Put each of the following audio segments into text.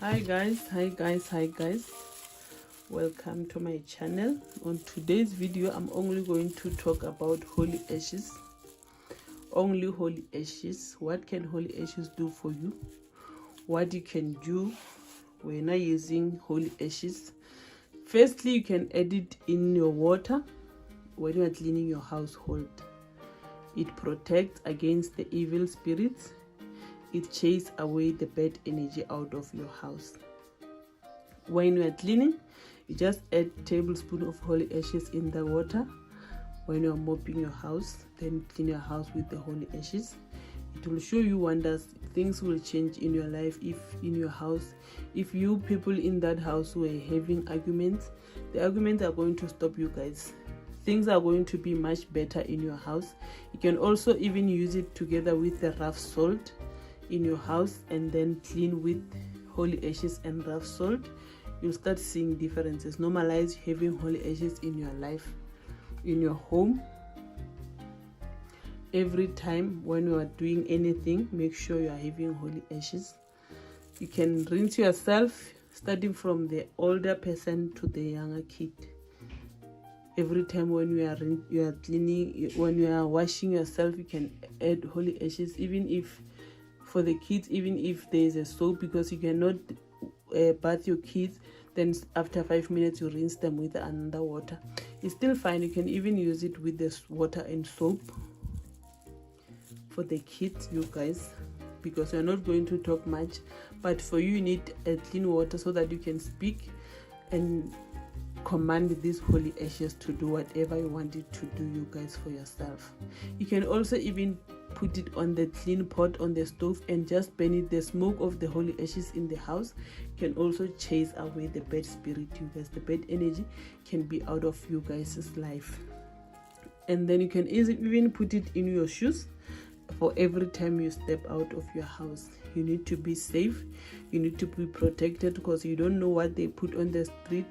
Hi guys, welcome to my channel. On today's video I'm only going to talk about holy ashes. Only holy ashes. What can holy ashes do for you? What you can do when you're using holy ashes. Firstly, you can add it in your water when you are cleaning your household. It protects against the evil spirits. It chases away the bad energy out of your house. When you are cleaning, you just add a tablespoon of holy ashes in the water. When you are mopping your house, then clean your house with the holy ashes. It will show you wonders. Things will change in your life. If in your house, if you people in that house were having arguments, the arguments are going to stop, you guys. Things are going to be much better in your house. You can also even use it together with the rough salt in your house and then clean with holy ashes and rough salt. You'll start seeing differences. Normalize having holy ashes in your life, in your home. Every time when you are doing anything, make sure you are having holy ashes. You can rinse yourself, starting from the older person to the younger kid. Every time when you are cleaning, when you are washing yourself, you can add holy ashes. Even if for the kids, even if there is a soap, because you cannot bath your kids, then after 5 minutes you rinse them with another water. It's still fine. You can even use it with this water and soap for the kids, you guys, because we're not going to talk much, but for you need a clean water so that you can speak and command these holy ashes to do whatever you want it to do, you guys, for yourself. You can also even put it on the clean pot on the stove and just burn it. The smoke of the holy ashes in the house can also chase away the bad spirit, you guys. The bad energy can be out of you guys' life. And then you can even put it in your shoes. For every time you step out of your house, you need to be safe, you need to be protected, because you don't know what they put on the street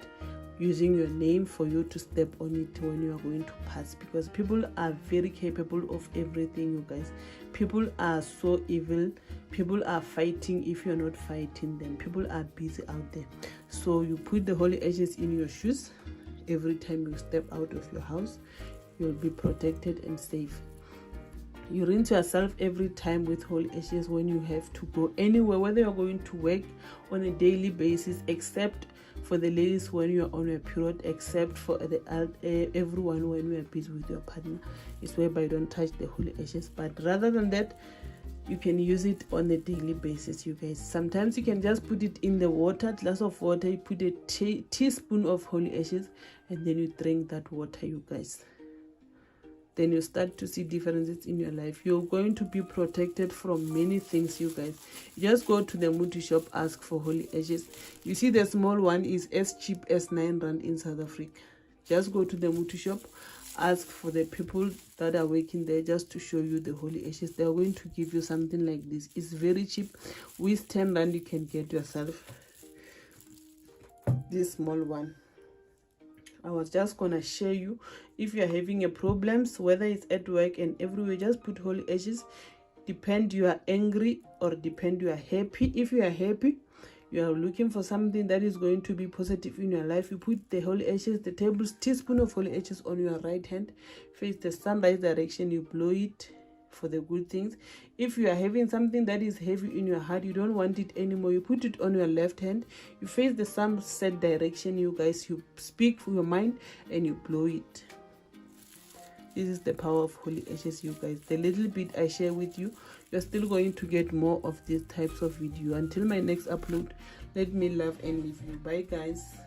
using your name for you to step on it when you are going to pass, because people are very capable of everything, you guys. People are so evil. People are fighting if you're not fighting them. People are busy out there. So you put the holy ashes in your shoes. Every time you step out of your house, you'll be protected and safe. You rinse yourself every time with holy ashes when you have to go anywhere, whether you're going to work on a daily basis, except for the ladies when you're on a period, except for everyone when you are busy with your partner. It's whereby you don't touch the holy ashes. But rather than that, you can use it on a daily basis, you guys. Sometimes you can just put it in the water, glass of water, you put a teaspoon of holy ashes, and then you drink that water, you guys. Then you start to see differences in your life. You're going to be protected from many things, you guys. You just go to the Muti shop, ask for holy ashes. You see the small one is as cheap as 9 rand in South Africa. Just go to the Muti shop, ask for the people that are working there just to show you the holy ashes. They're going to give you something like this. It's very cheap. With 10 rand you can get yourself this small one. I was just gonna share you, if you're having a problems, whether it's at work and everywhere, just put holy ashes. Depend you are angry or depend you are happy. If you are happy, you are looking for something that is going to be positive in your life, you put the holy ashes, the teaspoon of holy ashes on your right hand, face the sunrise direction, you blow it for the good things. If you are having something that is heavy in your heart, you don't want it anymore, you put it on your left hand, you face the sunset direction, you guys, you speak for your mind and you blow it. This is the power of holy ashes, you guys. The little bit I share with you, you're still going to get more of these types of video. Until my next upload, let me love and leave you. Bye guys.